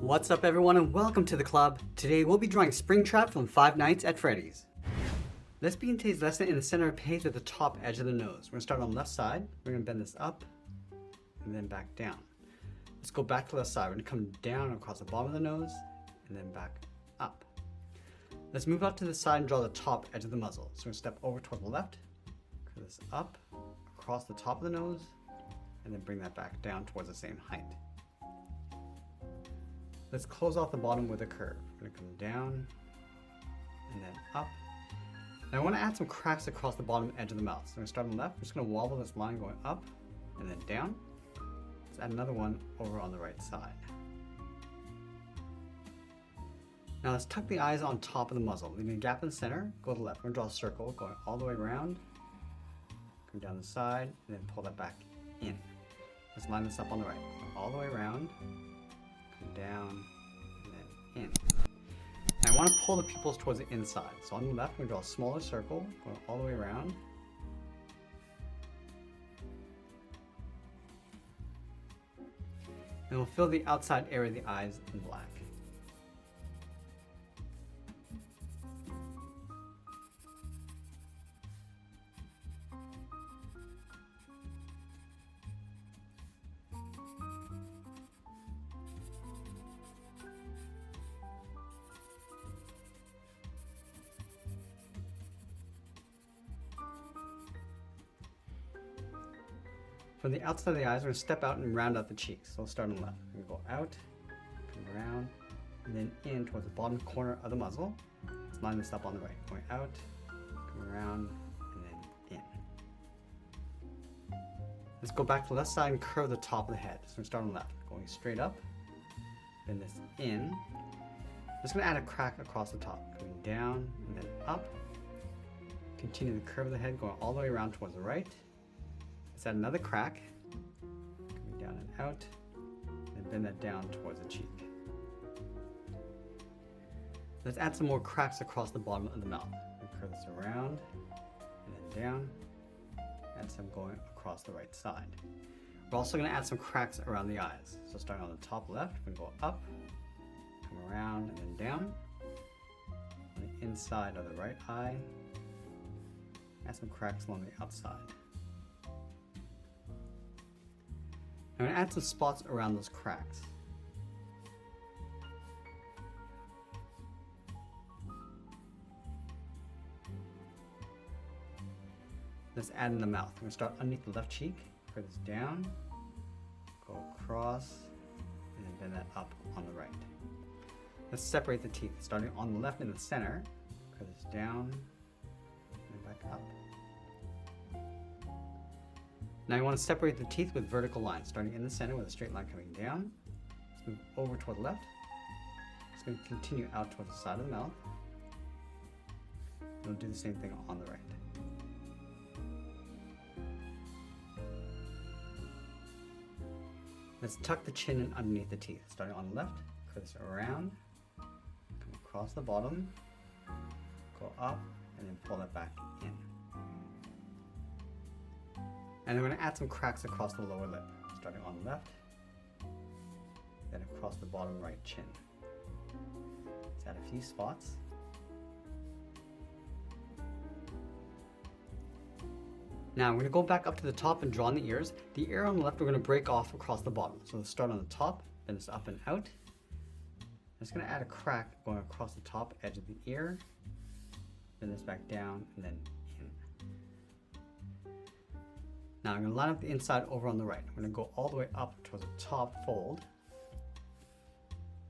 What's up everyone and welcome to the club. Today we'll be drawing Springtrap from Five Nights at Freddy's. Let's begin today's lesson in the center of the page at the top edge of the nose. We're going to start on the left side. We're going to bend this up and then back down. Let's go back to the left side. We're going to come down across the bottom of the nose and then back up. Let's move out to the side and draw the top edge of the muzzle. So we're going to step over toward the left, curve this up across the top of the nose, and then bring that back down towards the same height. Let's close off the bottom with a curve. We're going to come down and then up. And I want to add some cracks across the bottom edge of the mouth. So I'm going to start on the left. We're just going to wobble this line going up and then down. Let's add another one over on the right side. Now let's tuck the eyes on top of the muzzle, leaving a gap in the center. Go to the left. We're going to draw a circle going all the way around. Come down the side and then pull that back in. Let's line this up on the right. Go all the way around. Down and then in. And I want to pull the pupils towards the inside. So on the left, we're going to draw a smaller circle going all the way around. And we'll fill the outside area of the eyes in black. From the outside of the eyes, we're going to step out and round out the cheeks. So we'll start on the left. We're going to go out, come around, and then in towards the bottom corner of the muzzle. Let's line this up on the right. Going out, come around, and then in. Let's go back to the left side and curve the top of the head. So we're going to start on the left. Going straight up, then this in. Just going to add a crack across the top. Going down and then up. Continue the curve of the head going all the way around towards the right. Let's add another crack, coming down and out, and bend that down towards the cheek. Let's add some more cracks across the bottom of the mouth. Curve this around, and then down, add some going across the right side. We're also going to add some cracks around the eyes. So starting on the top left, we're going to go up, come around, and then down. On the inside of the right eye, add some cracks along the outside. I'm going to add some spots around those cracks. Let's add in the mouth. I'm going to start underneath the left cheek, curve this down, go across, and then bend that up on the right. Let's separate the teeth, starting on the left in the center, curve this down, and back up. Now you want to separate the teeth with vertical lines, starting in the center with a straight line coming down. Let's move over toward the left. It's going to continue out towards the side of the mouth. And we'll do the same thing on the right. Let's tuck the chin in underneath the teeth, starting on the left, curve this around, come across the bottom, go up, and then pull that back in. And I'm going to add some cracks across the lower lip, starting on the left, then across the bottom right chin. Let's add a few spots. Now I'm going to go back up to the top and draw on the ears. The ear on the left we're going to break off across the bottom. So let's start on the top, then it's up and out. I'm just going to add a crack going across the top edge of the ear, then this back down, and then in. Now I'm going to line up the inside over on the right. I'm going to go all the way up towards the top fold,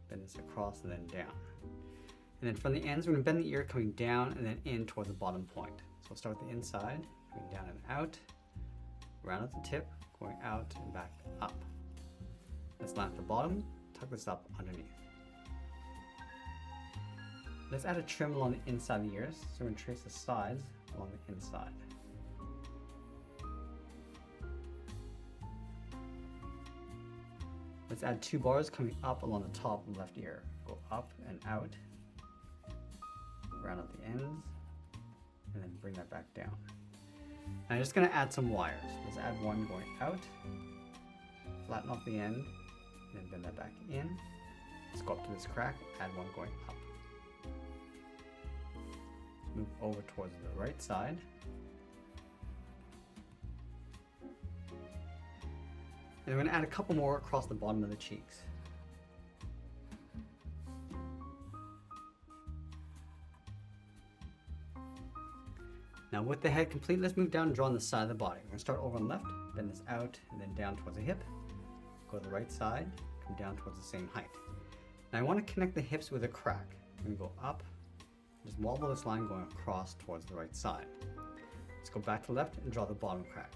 bend this across and then down. And then from the ends, we're going to bend the ear coming down and then in toward the bottom point. So we'll start with the inside, coming down and out, round at the tip, going out and back up. Let's line up the bottom, tuck this up underneath. Let's add a trim along the inside of the ears. So we're going to trace the sides along the inside. Let's add 2 bars coming up along the top left ear. Go up and out, round out the ends, and then bring that back down. I'm just going to add some wires. Let's add one going out, flatten off the end, and then bend that back in. Let's go up to this crack, add one going up. Move over towards the right side. And I'm going to add a couple more across the bottom of the cheeks. Now with the head complete, let's move down and draw on the side of the body. We're going to start over on the left, bend this out, and then down towards the hip. Go to the right side, come down towards the same height. Now I want to connect the hips with a crack. I'm going to go up, just wobble this line going across towards the right side. Let's go back to the left and draw the bottom crack.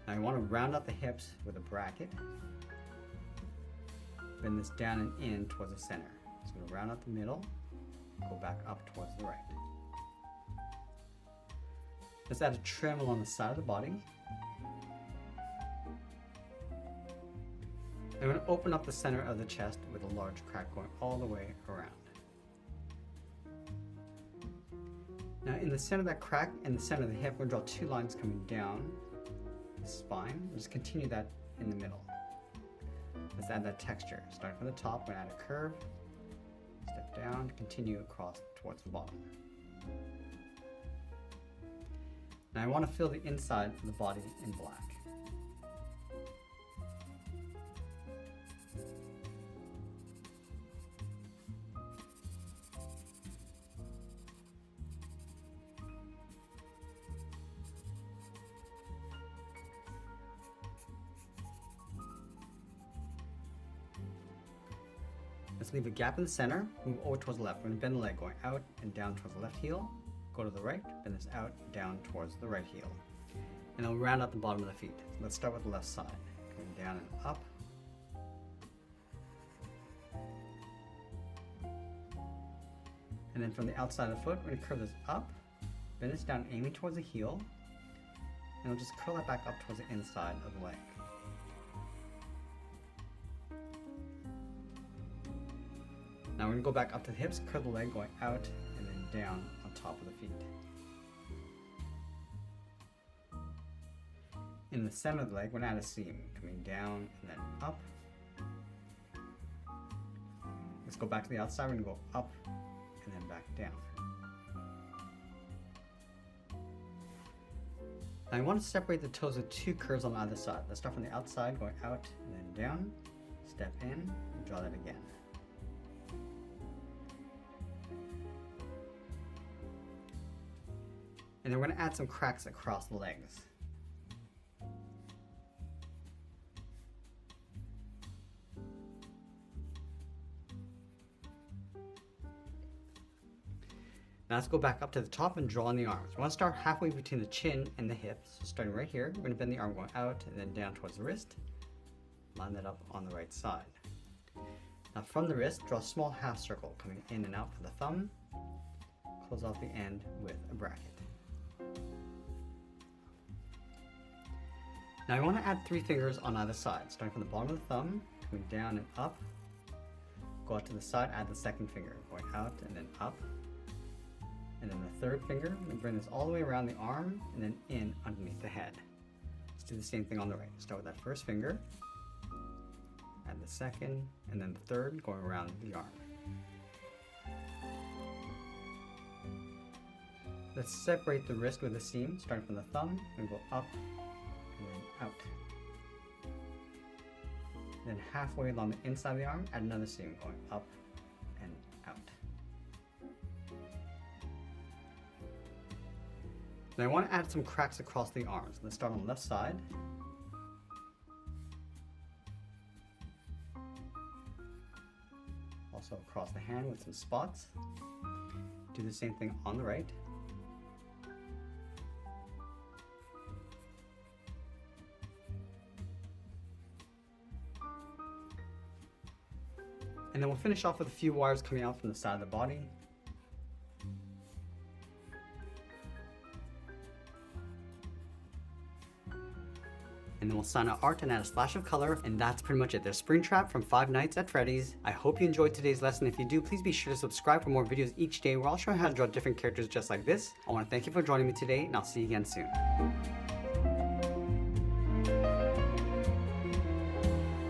Now I want to round out the hips with a bracket. Bend this down and in towards the center. So I'm going to round out the middle, go back up towards the right. Let's add a trim along the side of the body. I'm going to open up the center of the chest with a large crack going all the way around. Now in the center of that crack and the center of the hip, we're going to draw two lines coming down the spine. We'll just continue that in the middle. Let's add that texture. Starting from the top, we're going to add a curve, step down, continue across towards the bottom. Now I want to fill the inside of the body in black. Let's leave a gap in the center, move over towards the left. We're going to bend the leg going out and down towards the left heel. Go to the right, bend this out, down towards the right heel. And then we'll round out the bottom of the feet. So let's start with the left side. Going down and up. And then from the outside of the foot, we're going to curve this up, bend this down, aiming towards the heel. And we'll just curl that back up towards the inside of the leg. Now we're going to go back up to the hips, curve the leg going out and then down on top of the feet. In the center of the leg, we're going to add a seam, coming down and then up. Let's go back to the outside, we're going to go up and then back down. Now I want to separate the toes with two curves on either side. Let's start from the outside, going out and then down, step in, and draw that again. And then we're going to add some cracks across the legs. Now let's go back up to the top and draw on the arms. We want to start halfway between the chin and the hips. So starting right here, we're going to bend the arm going out and then down towards the wrist. Line that up on the right side. Now from the wrist, draw a small half circle coming in and out for the thumb. Close off the end with a bracket. Now I want to add 3 fingers on either side, starting from the bottom of the thumb, going down and up. Go out to the side, add the second finger, going out and then up. And then the third finger, and bring this all the way around the arm and then in underneath the head. Let's do the same thing on the right. Start with that first finger, add the second, and then the third going around the arm. Let's separate the wrist with a seam, starting from the thumb, and go up and then out. Then halfway along the inside of the arm, add another seam going up and out. Now I want to add some cracks across the arms. Let's start on the left side. Also across the hand with some spots. Do the same thing on the right. And then we'll finish off with a few wires coming out from the side of the body. And then we'll sign our art and add a splash of color, and that's pretty much it. There's Springtrap from 5 Nights at Freddy's. I hope you enjoyed today's lesson. If you do, please be sure to subscribe for more videos each day where I'll show you how to draw different characters just like this. I want to thank you for joining me today, and I'll see you again soon.